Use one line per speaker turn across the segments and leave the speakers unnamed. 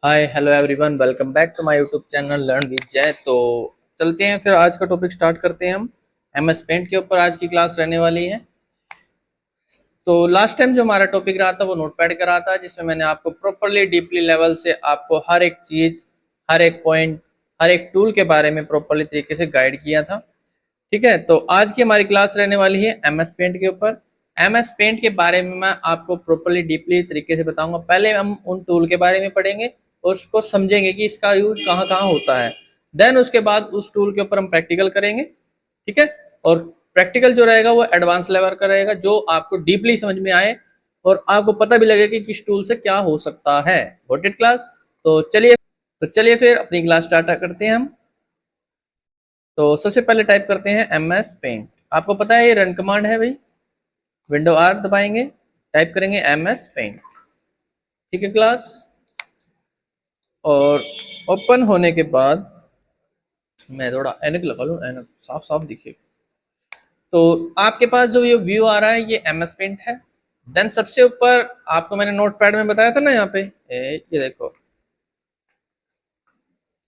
Hi hello everyone, welcome back to my YouTube channel learn with Jay. तो चलते हैं फिर आज का टॉपिक स्टार्ट करते हैं। हम एमएस पेंट के ऊपर आज की क्लास रहने वाली है। तो लास्ट टाइम जो हमारा टॉपिक रहा था वो नोटपैड का रहा था, जिसमें मैंने आपको प्रॉपरली डीपली लेवल से आपको हर एक चीज़, हर एक पॉइंट, हर एक टूल के बारे में प्रॉपरली तरीके से गाइड किया था। ठीक है, तो आज की हमारी क्लास रहने वाली है एमएस पेंट के ऊपर। एमएस पेंट के बारे में मैं आपको प्रॉपरली डीपली तरीके से बताऊंगा। पहले हम उन टूल के बारे में पढ़ेंगे और उसको समझेंगे कि इसका यूज कहाँ कहाँ होता है। देन उसके बाद उस टूल के ऊपर हम प्रैक्टिकल करेंगे। ठीक है, और प्रैक्टिकल जो रहेगा वो एडवांस लेवल का रहेगा, जो आपको डीपली समझ में आए और आपको पता भी लगे कि किस टूल से क्या हो सकता है। Got it class? तो चलिए फिर अपनी क्लास स्टार्ट करते हैं हम। तो सबसे पहले टाइप करते हैं एमएस पेंट। आपको पता है ये रन कमांड है भाई। विंडो आर दबाएंगे, टाइप करेंगे एमएस पेंट। ठीक है क्लास, और ओपन होने के बाद मैं थोड़ा एनक लगा लूँ, एनक साफ साफ दिखे। तो आपके पास जो ये व्यू आ रहा है ये एमएस पेंट है। देन सबसे ऊपर आपको मैंने नोटपैड में बताया था ना, यहाँ पे ये देखो,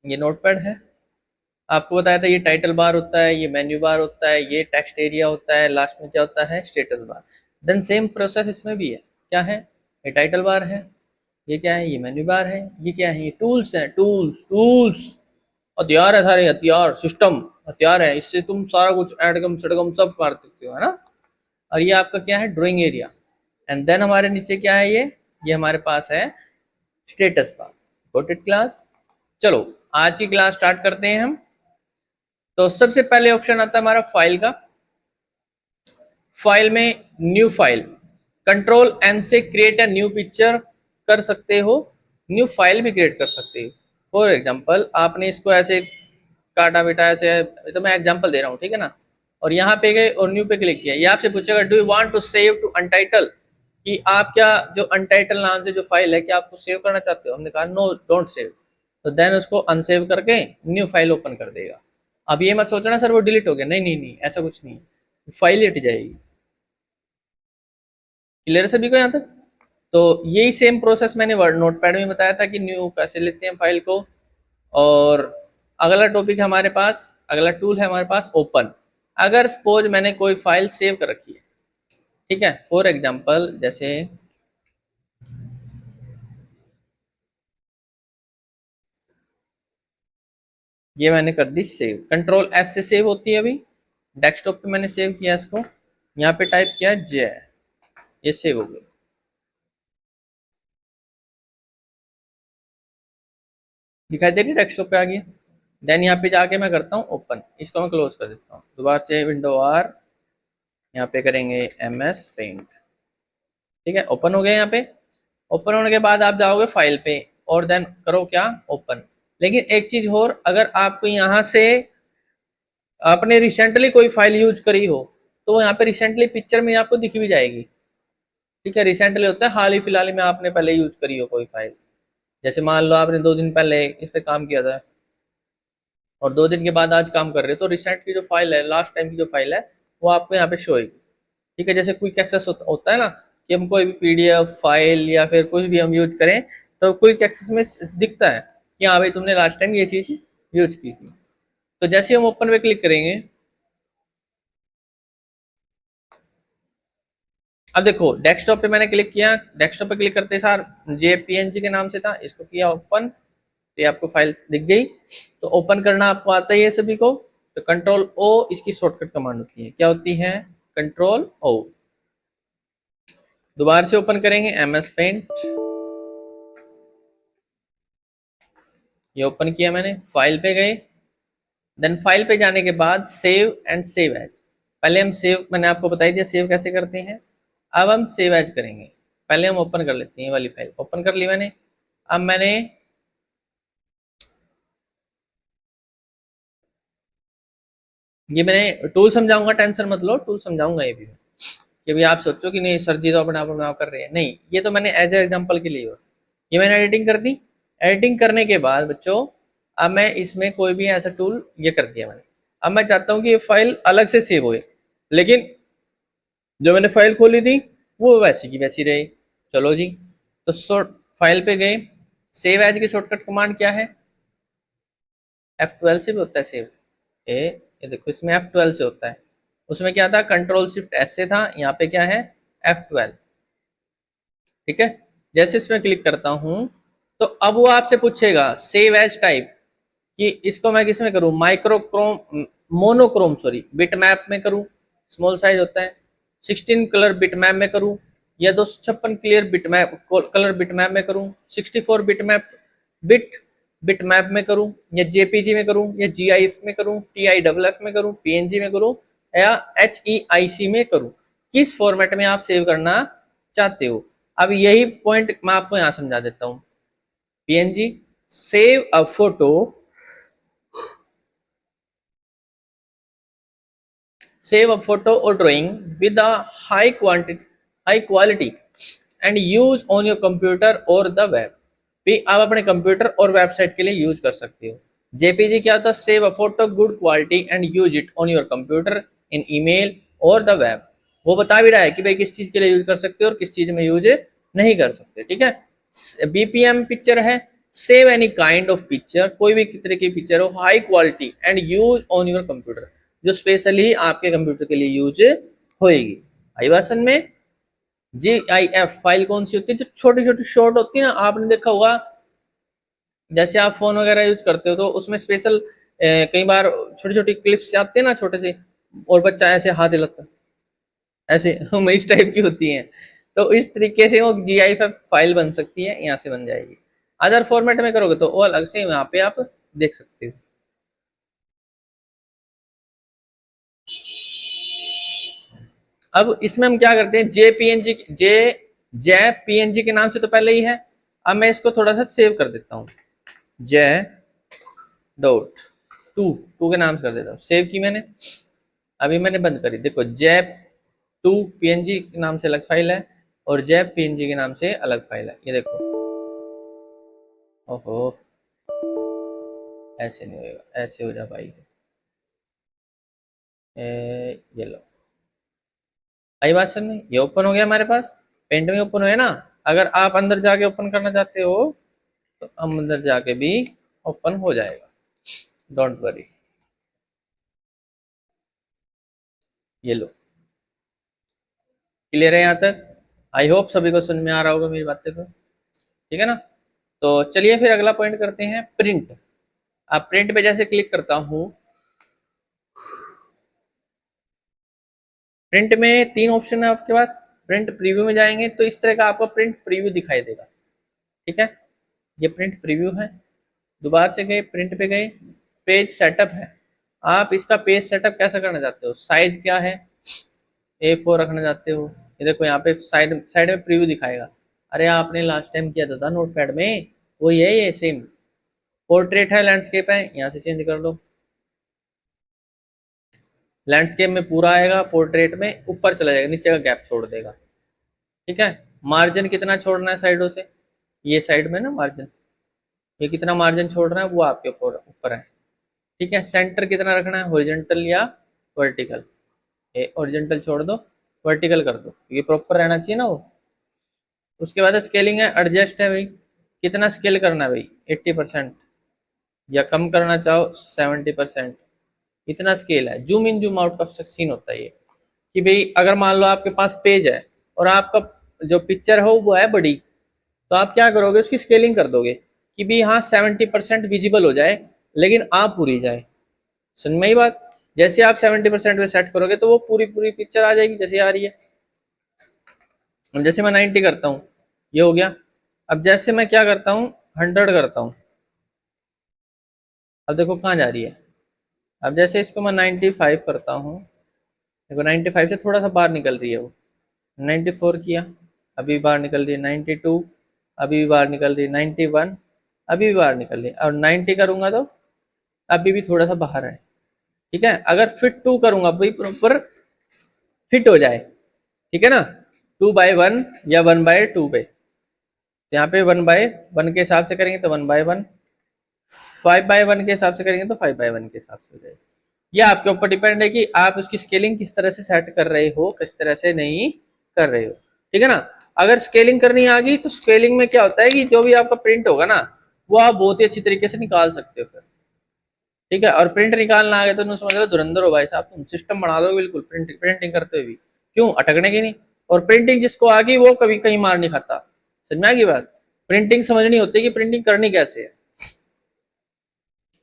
ये नोटपैड है। आपको बताया था ये टाइटल बार होता है, ये मेन्यू बार होता है, ये टेक्स्ट एरिया होता है, लास्ट में क्या होता है, status bar. Then same process इसमें भी है। क्या है? ये टाइटल बार है, ये क्या है, ये मेन्यू बार है, ये क्या है, ये टूल्स हैं, टूल्स टूल्स। हथियार है, सारे हथियार, सिस्टम हथियार है, इससे तुम सारा कुछ एडगम सडगम सब कर सकते हो, है ना। और ये आपका क्या है, ड्राइंग एरिया। एंड देन हमारे नीचे क्या है, ये हमारे पास है status bar. Got it class? चलो आज की क्लास स्टार्ट करते हैं हम। तो सबसे पहले ऑप्शन आता है हमारा फाइल का। फाइल में न्यू फाइल, कंट्रोल एन से क्रिएट अ न्यू पिक्चर कर सकते हो, न्यू फाइल भी क्रिएट कर सकते हो। फॉर एग्जांपल आपने इसको ऐसे काटा बेटा ऐसे, तो मैं एग्जांपल दे रहा हूँ, ठीक है ना। और यहाँ पे गए और न्यू पे क्लिक किया, ये आपसे पूछेगा do you want to save to untitled, कि आप क्या जो अनटाइटल नाम से जो फाइल है क्या आपको सेव करना चाहते हो। हमने कहा नो डोंट सेव। तो देन उसको अनसेव करके न्यू फाइल ओपन कर देगा। अब ये मत सोचना सर वो डिलीट हो गया, नहीं नहीं नहीं, ऐसा कुछ नहीं, फाइल ही हट जाएगी। क्लियर है सभी को यहाँ तक? तो यही सेम प्रोसेस मैंने वर्ड नोटपैड में बताया था कि न्यू कैसे लेते हैं फाइल को। और अगला टॉपिक हमारे पास, अगला टूल है हमारे पास ओपन। अगर सपोज मैंने कोई फाइल सेव कर रखी है, ठीक है, फॉर एग्जांपल जैसे ये मैंने कर दी सेव, कंट्रोल एस से सेव होती है। अभी डेस्कटॉप पे मैंने सेव किया इसको, यहाँ पे टाइप किया जय, ये सेव हो गया। दिखाई दे रही है, डेस्कटॉप पे आ गया। देन यहाँ पे जाके मैं करता हूँ ओपन, इसको मैं क्लोज कर देता हूँ। दोबारा से विंडो आर, यहाँ पे करेंगे एम एस पेंट। ठीक है, ओपन हो गया। यहाँ पे ओपन होने के बाद आप जाओगे फाइल पे और देन करो क्या, ओपन। लेकिन एक चीज और, अगर आपको यहाँ से आपने रिसेंटली कोई फाइल यूज करी हो तो यहाँ पे रिसेंटली पिक्चर में आपको दिख भी जाएगी। ठीक है, रिसेंटली होता है हाल ही फिलहाल में आपने पहले यूज करी हो कोई फाइल। जैसे मान लो आपने 2 दिन पहले इस पे काम किया था और 2 दिन के बाद आज काम कर रहे हो, तो रिसेंट की जो फाइल है, लास्ट टाइम की जो फाइल है, वो आपको यहाँ पे शो होगी। ठीक है, जैसे क्विक एक्सेस होता है ना, कि हम कोई भी पीडीएफ फाइल या फिर कुछ भी हम यूज करें तो क्विक एक्सेस में दिखता है कि हाँ भाई तुमने लास्ट टाइम ये चीज यूज की थी। तो जैसे हम ओपन पे क्लिक करेंगे, अब देखो डेस्कटॉप पे मैंने क्लिक किया, डेस्कटॉप पे क्लिक करते सार ये पीएनजी के नाम से था, इसको किया ओपन, तो ये आपको फाइल दिख गई। तो ओपन करना आपको आता ही है सभी को। तो कंट्रोल ओ इसकी शॉर्टकट कमांड होती है, क्या होती है, कंट्रोल ओ। दोबारा से ओपन करेंगे एमएस पेंट, ये ओपन किया मैंने, फाइल पे गए। देन फाइल पे जाने के बाद सेव एंड सेव एज। पहले हम सेव, मैंने आपको बताई दिया सेव कैसे करते हैं। अब हम सेव एज करेंगे। पहले हम ओपन कर लेते हैं, ये वाली फाइल ओपन कर ली मैंने। अब मैंने ये मैंने टूल समझाऊंगा, टेंशन मत लो, टूल समझाऊंगा ये भी। कि भी आप सोचो कि नहीं सर जी तो अपने आप में कर रहे हैं, नहीं, ये तो मैंने एज ए एग्जांपल के लिए हो। ये मैंने एडिटिंग कर दी। एडिटिंग करने के बाद बच्चों, अब मैं इसमें कोई भी ऐसा टूल ये कर दिया मैंने। अब मैं चाहता हूँ कि ये फाइल अलग से सेव होए, लेकिन जो मैंने फाइल खोली थी वो वैसी की वैसी रहे। चलो जी, तो फाइल पे गए, सेव एज की शॉर्टकट कमांड क्या है? F12 से भी होता है सेव। ये देखो इसमें F12 से होता है, उसमें क्या था, कंट्रोल शिफ्ट एस से था, यहाँ पे क्या है, F12। ठीक है, जैसे इसमें क्लिक करता हूं तो अब वो आपसे पूछेगा सेव एज टाइप, कि इसको मैं किस में करूं, माइक्रोक्रोम, मोनोक्रोम सॉरी बिटमैप में करूं, स्मॉल साइज होता है, 16 कलर बिटमैप में करूं, या 256 क्लियर बिटमैप कलर बिटमैप में करूं, 64 बिटमैप बिटमैप में करूं, या जेपीजी में करूं, या जीआईएफ में करूं, टीआईडब्ल्यूएफ में करूं, पीएनजी में करूं, या एचईआईसी में करूं, किस फॉर्मेट में आप सेव करना चाहते हो। अब यही पॉइंट मैं आपको यहां समझा देता हूं। PNG, save a photo, save a photo or drawing with a high quality and use on your computer or the web। भी आप अपने कंप्यूटर और वेबसाइट के लिए यूज कर सकते हो। जेपीजी क्या होता है, save a photo good quality and use it on your computer, in email और द वेब। वो बता भी रहा है कि भाई किस चीज के लिए यूज कर सकते हो और किस चीज में यूज नहीं कर सकते। ठीक है, बीपीएम पिक्चर है, save any kind of picture, कोई भी तरह की पिक्चर हो, high quality and use on your computer, जो स्पेशली आपके कंप्यूटर के लिए यूज होएगी। आई वर्सन में GIF फाइल कौन सी होती है, जो छोटी छोटी शॉर्ट होती है ना, आपने देखा होगा, जैसे आप फोन वगैरह यूज करते हो तो उसमें स्पेशल कई बार छोटी छोटी क्लिप्स आते हैं ना छोटे से, और बच्चा ऐसे हाथ हिलाता है, ऐसे इस टाइप की होती हैं। तो इस तरीके से वो GIF फाइल बन सकती है, यहाँ से बन जाएगी। अदर फॉर्मेट में करोगे तो वो अलग से यहाँ पे आप देख सकते हो। अब इसमें हम क्या करते हैं, जे पीएनजी के नाम से तो पहले ही है। अब मैं इसको थोड़ा सा सेव कर देता हूँ, जे डॉट टू के नाम से कर देता हूँ, सेव की मैंने, अभी मैंने बंद करी। देखो जैप 2 पीएनजी के नाम से अलग फाइल है और जैप पीएनजी के नाम से अलग फाइल है। ये देखो, ओहो ऐसे नहीं होगा, ऐसे हो जा भाई। ये लो, आई बात समझ में, ये ओपन हो गया हमारे पास, पेंट में ओपन हो ना। अगर आप अंदर जाके ओपन करना चाहते हो तो अंदर जाके भी ओपन हो जाएगा, डोंट वरी। ये लो, क्लियर है यहाँ तक? आई होप सभी को समझ में आ रहा होगा मेरी बातें को, ठीक है ना। तो चलिए फिर अगला पॉइंट करते हैं, प्रिंट। आप प्रिंट पे जैसे क्लिक करता हूँ, प्रिंट में 3 ऑप्शन है आपके पास। प्रिंट प्रीव्यू में जाएंगे तो इस तरह का आपको प्रिंट प्रीव्यू दिखाई देगा। ठीक है, ये प्रिंट प्रीव्यू है। दोबारा से गए, प्रिंट पे गए, पेज सेटअप है। आप इसका पेज सेटअप कैसा करना चाहते हो, साइज क्या है, A4 रखना चाहते हो, ये देखो यहाँ पे साइड साइड में प्रीव्यू दिखाएगा। अरे आपने लास्ट टाइम किया था नोटपैड में, वो ये सेम। पोर्ट्रेट है, लैंडस्केप है, यहाँ से चेंज कर लो। लैंडस्केप में पूरा आएगा, पोर्ट्रेट में ऊपर चला जाएगा, नीचे का गैप छोड़ देगा। ठीक है, मार्जिन कितना छोड़ना है साइडों से, ये साइड में ना मार्जिन, ये कितना मार्जिन छोड़ रहा है वो आपके ऊपर ऊपर है। ठीक है, सेंटर कितना रखना है, हॉरिजॉन्टल या वर्टिकल, ये हॉरिजॉन्टल छोड़ दो, वर्टिकल कर दो, ये प्रॉपर रहना चाहिए ना वो। उसके बाद स्केलिंग है, एडजस्ट है भाई, कितना स्केल करना है भाई, 80% या कम करना चाहो 70%, इतना स्केल है। जूम इन जूम आउट का सीन होता है ये, कि भाई अगर मान लो आपके पास पेज है और आपका जो पिक्चर है वो है बड़ी, तो आप क्या करोगे, उसकी स्केलिंग कर दोगे कि भाई हाँ 70% विजिबल हो जाए लेकिन आप पूरी जाए। सुन में ही बात, जैसे आप 70% पे सेट करोगे तो वो पूरी पूरी पिक्चर आ जाएगी जैसे आ रही है। जैसे मैं 90 करता हूँ, ये हो गया। अब जैसे मैं क्या करता हूँ, 100 करता हूँ, अब देखो कहाँ जा रही है। अब जैसे इसको मैं 95 करता हूँ, देखो 95 से थोड़ा सा बाहर निकल रही है वो। 94 किया, अभी बाहर निकल रही है। 92, अभी भी बाहर निकल रही है। 91, अभी भी बाहर निकल रही है। और 90 करूंगा तो अभी भी थोड़ा सा बाहर है। ठीक है, अगर फिट 2 करूंगा भाई प्रॉपर फिट हो जाए, ठीक है ना, 2/1 या 1/2 पे, यहाँ पे 1/1 के हिसाब से करेंगे तो 1/1, 5/1 के हिसाब से करेंगे तो 5/1 के हिसाब से हो जाएगा। ये आपके ऊपर डिपेंड है कि आप उसकी स्केलिंग किस तरह से सेट कर रहे हो, किस तरह से नहीं कर रहे हो। ठीक है ना। अगर स्केलिंग करनी आ गई तो स्केलिंग में क्या होता है कि जो भी आपका प्रिंट होगा ना वो आप बहुत ही अच्छी तरीके से निकाल सकते हो फिर, ठीक है। और प्रिंट निकालना आ गया तो तुम समझ लो धुरंधर हो भाई साहब, तुम सिस्टम बना दो बिल्कुल प्रिंटिंग करते हुए भी, क्यों अटकने की नहीं। और प्रिंटिंग जिसको आ गई वो कभी कहीं मार नहीं खाता, समझ में आ गई बात। प्रिंटिंग समझनी होती है कि प्रिंटिंग करनी कैसे है।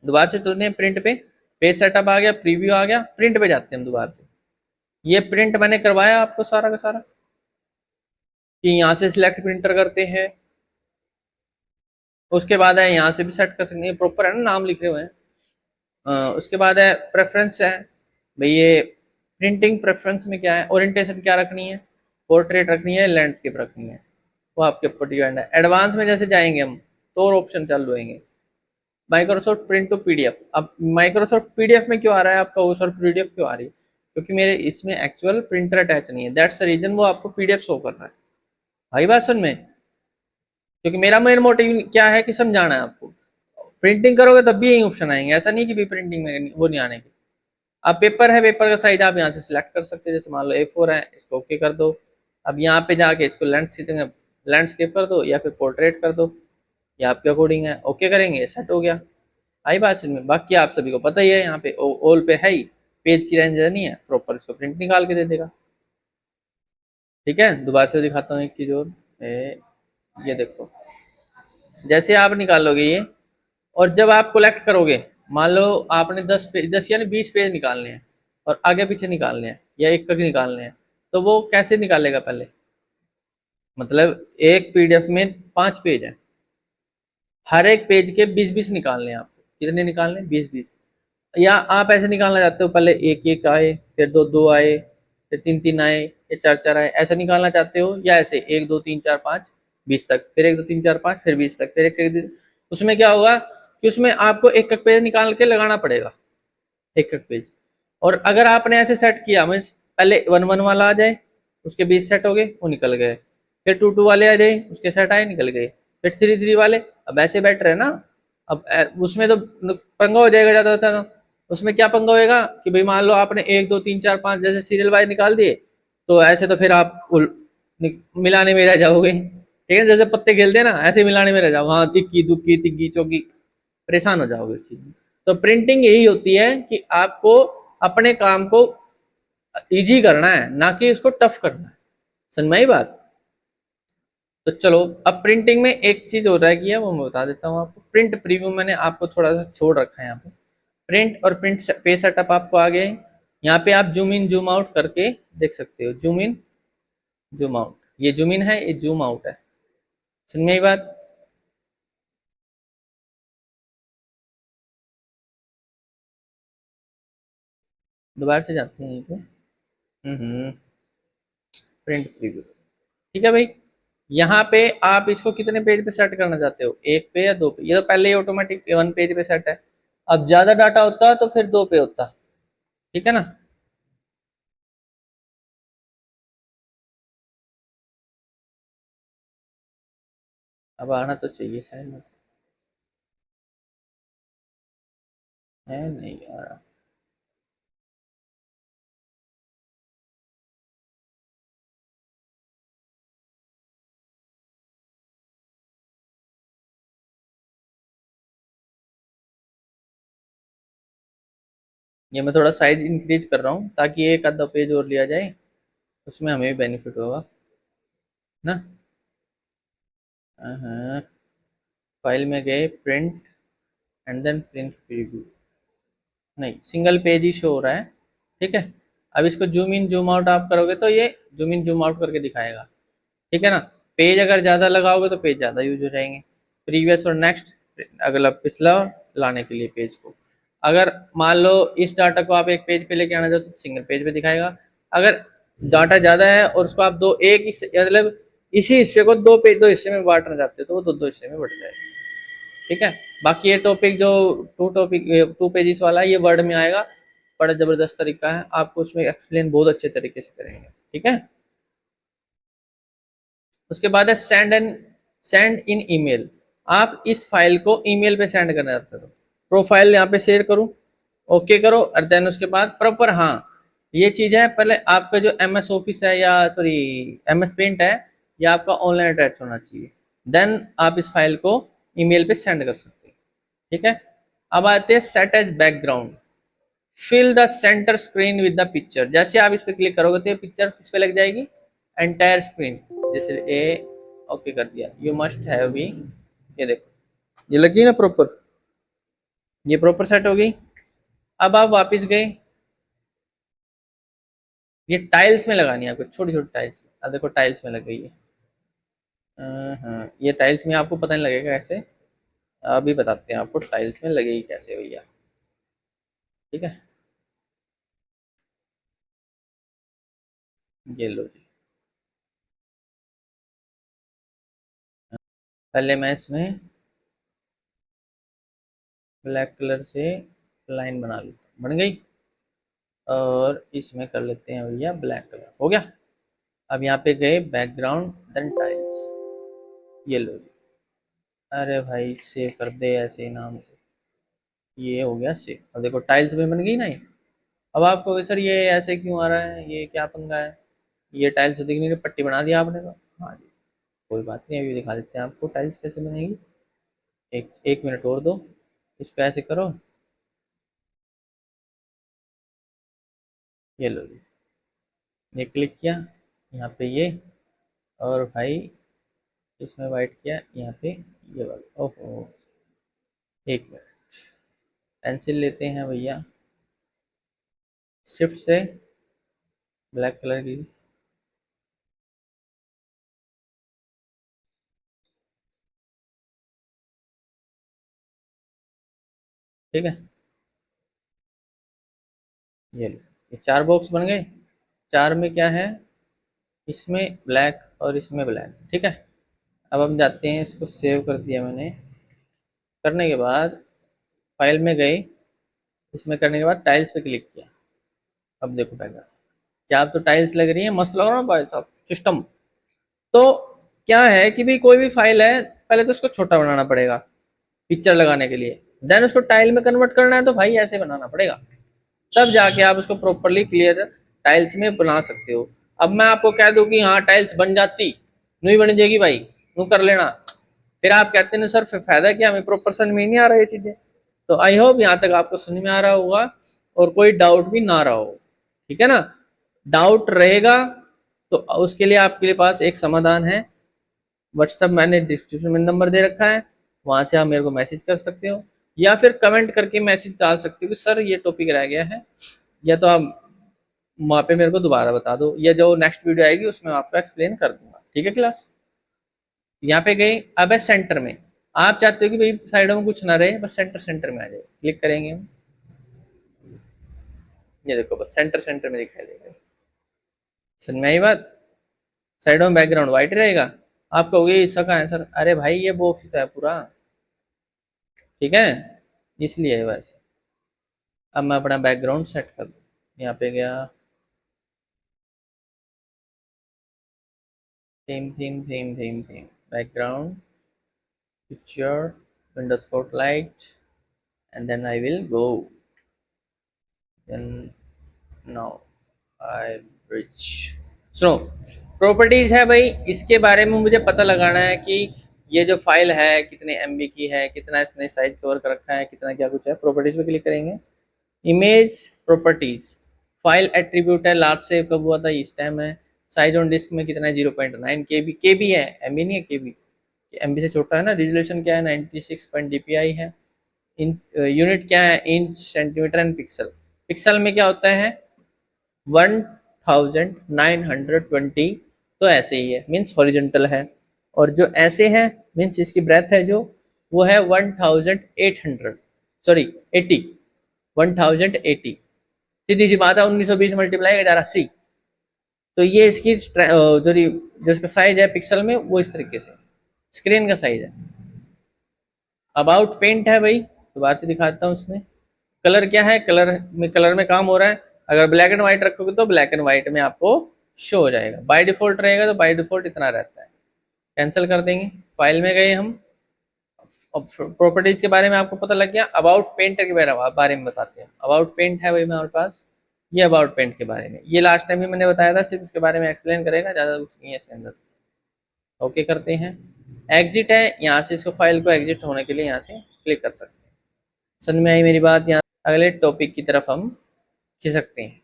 दोबारा से चलते हैं प्रिंट पे, पेज सेटअप आ गया, प्रीव्यू आ गया, प्रिंट पे जाते हैं हम दोबारा से। ये प्रिंट मैंने करवाया आपको सारा का सारा, कि यहाँ से सिलेक्ट प्रिंटर करते हैं, उसके बाद है यहाँ से भी सेट कर सकते हैं, प्रॉपर है ना, नाम लिखे हुए हैं। उसके बाद है प्रेफरेंस है भाई, ये प्रिंटिंग प्रेफरेंस में क्या है, ओरिएंटेशन क्या रखनी है, पोर्ट्रेट रखनी है, लैंडस्केप रखनी है, वो आपके ऊपर डिपेंड है। एडवांस में जैसे जाएंगे हम तो और ऑप्शन चालू होंगे। माइक्रोसॉफ्ट प्रिंट टू पीडीएफ, अब माइक्रोसॉफ्ट पीडीएफ में क्यों आ रहा है आपका, वो सर पीडीएफ क्यों आ रही है, क्योंकि मेरे इसमें एक्चुअल प्रिंटर अटैच नहीं है, दैट्स द रीजन वो आपको पीडीएफ शो कर रहा है। भाई बात सुन में, क्योंकि मेरा मेन मोटिव क्या है कि समझाना है आपको। प्रिंटिंग करोगे तब भी यही ऑप्शन आएंगे, ऐसा नहीं कि भी प्रिंटिंग में वो नहीं आने के। अब पेपर है, पेपर का साइज आप यहाँ से सिलेक्ट कर सकते हैं, जैसे मान लो A4 है, इसको ओके कर दो। अब यहाँ पे जाके इसको लैंडस्केप कर दो या फिर पोर्ट्रेट कर दो, ये आपके अकॉर्डिंग है, ओके करेंगे सेट हो गया। आई बात समझ में। बाकी आप सभी को पता ही है, यहाँ पे ऑल पे है ही, पेज की रेंज नहीं है प्रॉपर, इसको प्रिंट निकाल के दे देगा। ठीक है, दोबारा से दिखाता हूँ एक चीज और, ये देखो, जैसे आप निकालोगे ये, और जब आप कलेक्ट करोगे, मान लो आपने 10 पेज, 10 यानी 20 पेज निकालने हैं और आगे पीछे निकालने हैं या एक तक निकालने हैं, तो वो कैसे निकालेगा पहले, मतलब एक पीडीएफ में 5 पेज है, हर एक पेज के 20-20 निकालने हैं आपको, कितने निकालने हैं, 20-20। या आप ऐसे निकालना चाहते हो, पहले एक एक आए, फिर दो दो आए, फिर तीन तीन आए, या चार चार आए, ऐसा निकालना चाहते हो, या ऐसे 1 2 3 4 5 20 तक, फिर 1 2 3 4 5 फिर 20 तक, फिर एक, उसमें क्या होगा कि उसमें आपको एक एक पेज निकाल के लगाना पड़ेगा, एक एक पेज। और अगर आपने ऐसे सेट किया, मीन्स पहले 1 1 वाला आ जाए, उसके 20 सेट हो गए, वो निकल गए, फिर 2 2 वाले आ जाए, उसके सेट आए, निकल गए, फिर 3 3 वाले। अब ऐसे बेटर है ना। अब उसमें तो पंगा हो जाएगा ज्यादा होता है, तो उसमें क्या पंगा होएगा कि भाई मान लो आपने 1 2 3 4 5 जैसे सीरियल वाइज निकाल दिए, तो ऐसे तो फिर आप मिलाने में रह जाओगे, ठीक है, जैसे पत्ते खेलते हैं ना, ऐसे मिलाने में रह जाओ, हाँ तिक्की दुक्की तिग्गी चौकी, परेशान हो जाओगे इस चीज में। तो प्रिंटिंग यही होती है कि आपको अपने काम को इजी करना है, ना कि इसको टफ करना है, समझ में आई बात। तो चलो, अब प्रिंटिंग में एक चीज हो रहा है वो मैं बता देता हूँ आपको। प्रिंट प्रीव्यू मैंने आपको थोड़ा सा छोड़ रखा है यहाँ पे। प्रिंट और प्रिंट पेज सेटअप आपको आ गए। यहाँ पे आप जूम इन जूम आउट करके देख सकते हो, जूम इन जूम आउट, ये जूम इन है, ये जूम आउट है, समझ में आई बात। दोबारा से जाते हैं यहीं पे, प्रिंट प्रीव्यू, ठीक है भाई। यहाँ पे आप इसको कितने पेज पे सेट करना चाहते हो, एक पे या दो पे, ये तो पहले ही ऑटोमेटिक 1 पेज पे सेट है। अब ज्यादा डाटा होता तो फिर 2 पे होता, ठीक है ना। अब आना तो चाहिए शायद, है नहीं आ रहा। ये मैं थोड़ा साइज इंक्रीज कर रहा हूँ ताकि एक आधा पेज और लिया जाए, उसमें हमें भी बेनिफिट होगा ना। हाँ, फाइल में गए, print and then print preview, नहीं सिंगल पेज ही शो हो रहा है, ठीक है। अब इसको जूम इन जूम आउट आप करोगे तो ये जूम इन जूम आउट करके दिखाएगा, ठीक है ना। पेज अगर ज़्यादा लगाओगे तो पेज ज़्यादा यूज हो जाएंगे, प्रीवियस और नेक्स्ट, अगला पिछला लाने के लिए पेज को। अगर मान लो इस डाटा को आप एक पेज पे लेके आना चाहते हो तो सिंगल पेज पे दिखाएगा। अगर डाटा ज़्यादा है और उसको आप दो एक मतलब इसी हिस्से को दो हिस्से में बांटना चाहते हो तो वो दो दो हिस्से में बट जाएगा, ठीक है। बाकी ये टॉपिक जो टू पेजेस वाला है ये वर्ड में आएगा, बड़ा जबरदस्त तरीका है, आपको उसमें एक्सप्लेन बहुत अच्छे तरीके से करेंगे, ठीक है। उसके बाद है सेंड इन ईमेल, आप इस फाइल को ईमेल पे सेंड करना चाहते हो, प्रोफाइल यहाँ पे शेयर करूँ, ओके करो, और देन उसके बाद प्रॉपर, हाँ ये चीज है, पहले आपका जो एमएस ऑफिस है या सॉरी एमएस पेंट है, ये आपका ऑनलाइन अटैच होना चाहिए, देन आप इस फाइल को ईमेल पे सेंड कर सकते हैं। ठीक है। अब आते हैं set as background, fill the center screen with the picture. जैसे आप इस पे क्लिक करोगे तो ये पिक्चर किस पे लग जाएगी, एंटायर स्क्रीन। जैसे ए ओके कर दिया, यू मस्ट हैव बी, ये देखो ये लगी ना प्रॉपर, ये प्रॉपर सेट हो गई। अब आप वापस गए, ये टाइल्स में लगानी है आपको, छोटी छोटी टाइल्स। अब देखो टाइल्स में लग गई है। हाँ, ये टाइल्स में आपको पता नहीं लगेगा कैसे, अभी बताते हैं आपको टाइल्स में लगेगी कैसे भैया। ठीक है, ये लो जी। पहले मैं इसमें ब्लैक कलर से लाइन बना लेता हूँ, बन गई। और इसमें कर लेते हैं भैया ब्लैक कलर, हो गया। अब यहाँ पे गए बैकग्राउंड देन टाइल्स, ये लो जी। अरे भाई सेव कर दे ऐसे ही नाम से, ये हो गया सेव। अब देखो टाइल्स में बन गई ना ये। अब आप कहोगे सर ये ऐसे क्यों आ रहा है, ये क्या पंगा है, ये टाइल्स दिखने की पट्टी बना दिया आपने तो। हाँ जी, कोई बात नहीं, अभी दिखा देते हैं आपको टाइल्स कैसे बनेगी। एक एक मिनट और दो, इसको ऐसे करो, ये लो जी। ये क्लिक किया यहाँ पे ये, और भाई इसमें वाइट किया यहाँ पे ये वाला। ओहो, एक मिनट, पेंसिल लेते हैं भैया, शिफ्ट से ब्लैक कलर की, ठीक है। ये लो, ये चार बॉक्स बन गए। चार में क्या है, इसमें ब्लैक और इसमें ब्लैक, ठीक है। अब हम जाते हैं, इसको सेव कर दिया मैंने। करने के बाद फाइल में गए, इसमें करने के बाद टाइल्स पे क्लिक किया। अब देखो बैकग्राउंड, क्या आप तो टाइल्स लग रही है, मस्त लग रहा है भाई साहब सिस्टम। तो क्या है कि भाई कोई भी फाइल है, पहले तो उसको छोटा बनाना पड़ेगा पिक्चर लगाने के लिए, देन उसको टाइल में कन्वर्ट करना है तो भाई ऐसे बनाना पड़ेगा, तब जाके आप उसको प्रॉपरली क्लियर टाइल्स में बना सकते हो। अब मैं आपको कह दूं कि हाँ टाइल्स बन जाती, नहीं बन जाएगी भाई, तू कर लेना, फिर आप कहते हैं सर फिर फायदा क्या, हमें प्रॉपर समझ में नहीं आ रहा ये चीजें। तो आई होप यहाँ तक आपको समझ में आ रहा होगा और कोई डाउट भी ना रहा हो। ठीक है ना, डाउट रहेगा तो उसके लिए आपके लिए पास एक समाधान है, व्हाट्सअप मैंने डिस्क्रिप्शन में नंबर दे रखा है, वहां से आप मेरे को मैसेज कर सकते हो, या फिर कमेंट करके मैसेज डाल सकते हो कि सर ये टॉपिक रह गया है, या तो आप वहाँ पे मेरे को दोबारा बता दो, या जो नेक्स्ट वीडियो आएगी उसमें आपको एक्सप्लेन कर दूंगा। ठीक है क्लास, यहाँ पे गए, अब है सेंटर में। आप चाहते हो कि भाई साइडों में कुछ ना रहे, बस सेंटर सेंटर में आ जाए, क्लिक करेंगे हम, ये देखो बस सेंटर सेंटर में दिखाई देगा। समझ में आई बात, साइडों में बैकग्राउंड व्हाइट रहेगा। आप कहोगे इसका कहाँ है सर, अरे भाई ये बॉक्स तो है पूरा, ठीक है, इसलिए है वैसे। अब मैं अपना बैकग्राउंड सेट कर दूँ, यहाँ पे गया, theme theme theme theme theme, background, picture, window spotlight, and then I will go. Then now I reach. सुनो, प्रॉपर्टीज है भाई, इसके बारे में मुझे पता लगाना है कि ये जो फाइल है कितने एमबी की है, कितना इसने साइज कवर कर रखा है, कितना क्या कुछ है। प्रॉपर्टीज पे क्लिक करेंगे, इमेज प्रॉपर्टीज, फाइल एट्रीब्यूट है, लास्ट सेव कब हुआ था, इस टाइम है, साइज ऑन डिस्क में कितना है 0.9 केबी, केबी है एमबी नहीं है, केबी एमबी से छोटा है ना। रिजोल्यूशन क्या है 96 पॉइंट डीपीआई है। इन यूनिट क्या है, inch centimetre and pixel. Pixel में क्या होता है 1920, तो ऐसे ही है मीन्स हॉरिजेंटल है। और जो ऐसे है मीन्स इसकी ब्रेथ है जो, वो है 1800, सॉरी 80, 1080। सीधी सी बात है 1920 मल्टीप्लाई 1080। तो ये इसकी जो इसका साइज है पिक्सल में वो इस तरीके से स्क्रीन का साइज है। अबाउट पेंट है भाई, दोबारा से दिखाता हूँ उसमें। कलर क्या है, कलर में काम हो रहा है। अगर ब्लैक एंड व्हाइट रखोगे तो ब्लैक एंड व्हाइट में आपको शो हो जाएगा, बाय डिफॉल्ट रहेगा तो बाय डिफॉल्ट इतना रहता है। कैंसिल कर देंगे, फाइल में गए हम, प्रॉपर्टीज के बारे में आपको पता लग गया। अबाउट पेंट के बारे में बताते हैं। अबाउट पेंट है भाई हमारे पास, ये अबाउट पेंट के बारे में, ये लास्ट टाइम भी मैंने बताया था, सिर्फ उसके बारे में एक्सप्लेन करेगा, ज़्यादा कुछ नहीं है इसके अंदर। ओके करते हैं। एग्जिट है, यहाँ से इसको फाइल को एग्जिट होने के लिए यहाँ से क्लिक कर सकते हैं। समझ में आई मेरी बात? यहाँ अगले टॉपिक की तरफ हम खिसकते हैं।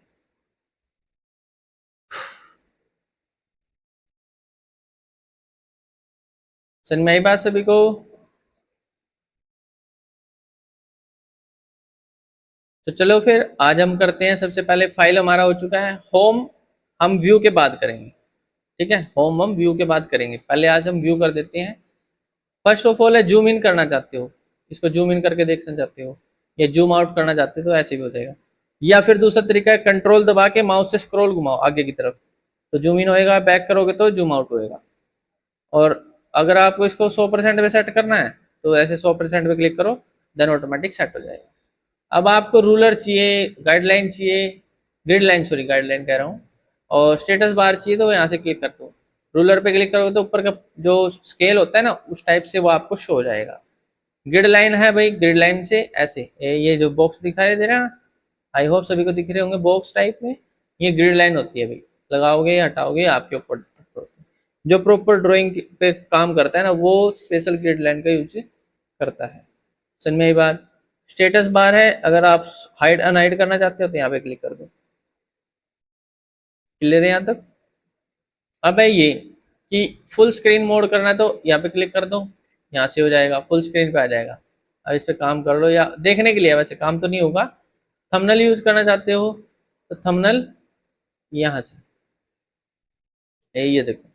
समझ में आई बात सभी को? तो चलो फिर आज हम करते हैं। सबसे पहले फाइल हमारा हो चुका है होम, हम व्यू के बाद करेंगे, ठीक है। होम हम व्यू के बाद करेंगे, पहले आज हम व्यू कर देते हैं। फर्स्ट ऑफ ऑल है जूम इन करना चाहते हो, इसको जूम इन करके देखना चाहते हो, या जूम आउट करना चाहते हो तो ऐसे भी हो जाएगा। या फिर दूसरा तरीका है कंट्रोल दबा के माउस से स्क्रॉल घुमाओ आगे की तरफ, तो जूम इन होएगा, बैक करोगे तो जूम आउट होएगा। और अगर आपको इसको 100% पे सेट करना है तो ऐसे 100% पे क्लिक करो, देन ऑटोमेटिक सेट हो जाएगा। अब आपको रूलर चाहिए, गाइडलाइन चाहिए, ग्रिड लाइन, सॉरी गाइडलाइन कह रहा हूँ, और स्टेटस बार चाहिए तो यहाँ से क्लिक कर दो। रूलर पे क्लिक करोगे तो ऊपर का जो स्केल होता है ना उस टाइप से वो आपको शो हो जाएगा। ग्रिड लाइन है भाई, ग्रिड लाइन से ऐसे ये जो बॉक्स दिखाई दे रहा है ना, आई होप सभी को दिख रहे होंगे बॉक्स टाइप में, ये ग्रिड लाइन होती है भाई। लगाओगे हटाओगे आपके ऊपर। जो प्रॉपर ड्राइंग पे काम करता है ना वो स्पेशल ग्रिड लाइन का यूज करता है। समझ में ये बात? स्टेटस बार है, अगर आप हाइड अनहाइड करना चाहते हो तो यहाँ पे क्लिक कर दो। क्लियर है यहाँ तक? अब है ये कि फुल स्क्रीन मोड करना है तो यहाँ पे क्लिक कर दो, यहाँ से हो जाएगा, फुल स्क्रीन पे आ जाएगा। अब इस पे काम कर लो, या देखने के लिए, वैसे काम तो नहीं होगा। थंबनेल यूज करना चाहते हो तो थंबनेल यहाँ से, ये देखो,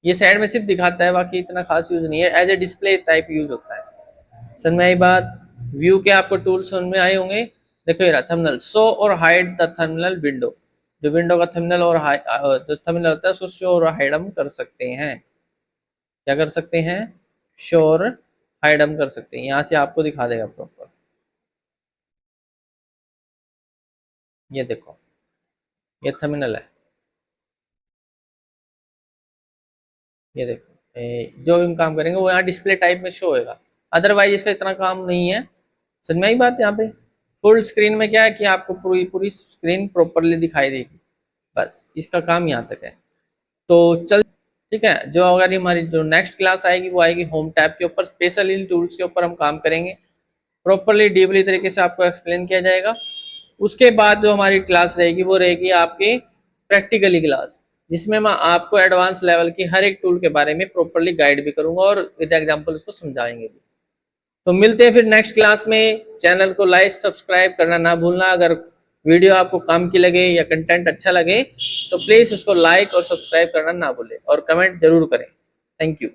ये साइड में सिर्फ दिखाता है, बाकी इतना खास यूज नहीं है, as a display type use होता है। समझ में आई बात? व्यू के आपको टूल समझ में आए होंगे। देखो ये रहा थंबनेल, शो और हाइड द थंबनेल विंडो, जो विंडो का थंबनेल और जो थंबनेल होता है उसको शो और हाइड हम कर सकते हैं। क्या कर सकते हैं? शो और हाइड हम कर सकते हैं, यहाँ से आपको दिखा देगा प्रॉपर। ये देखो, ये थंबनेल है, ये देखो, जो भी हम काम करेंगे वो यहाँ डिस्प्ले टाइप में शो होएगा, अदरवाइज इसका इतना काम नहीं है। समझ में आई बात? यहाँ पे फुल स्क्रीन में क्या है कि आपको पूरी पूरी स्क्रीन प्रॉपरली दिखाई देगी, बस इसका काम यहाँ तक है। तो चल ठीक है, जो अगर हमारी जो नेक्स्ट क्लास आएगी वो आएगी होम टैब के ऊपर, स्पेशल इन टूल्स के ऊपर हम काम करेंगे, प्रॉपरली डीपली तरीके से आपको एक्सप्लेन किया जाएगा। उसके बाद जो हमारी क्लास रहेगी वो रहेगी आपकी प्रैक्टिकली क्लास, जिसमें मैं आपको एडवांस लेवल की हर एक टूल के बारे में प्रॉपरली गाइड भी करूंगा और विद एग्जांपल उसको समझाएंगे भी। तो मिलते हैं फिर नेक्स्ट क्लास में। चैनल को लाइक सब्सक्राइब करना ना भूलना। अगर वीडियो आपको काम की लगे या कंटेंट अच्छा लगे तो प्लीज़ उसको लाइक और सब्सक्राइब करना ना भूलें, और कमेंट जरूर करें। Thank you.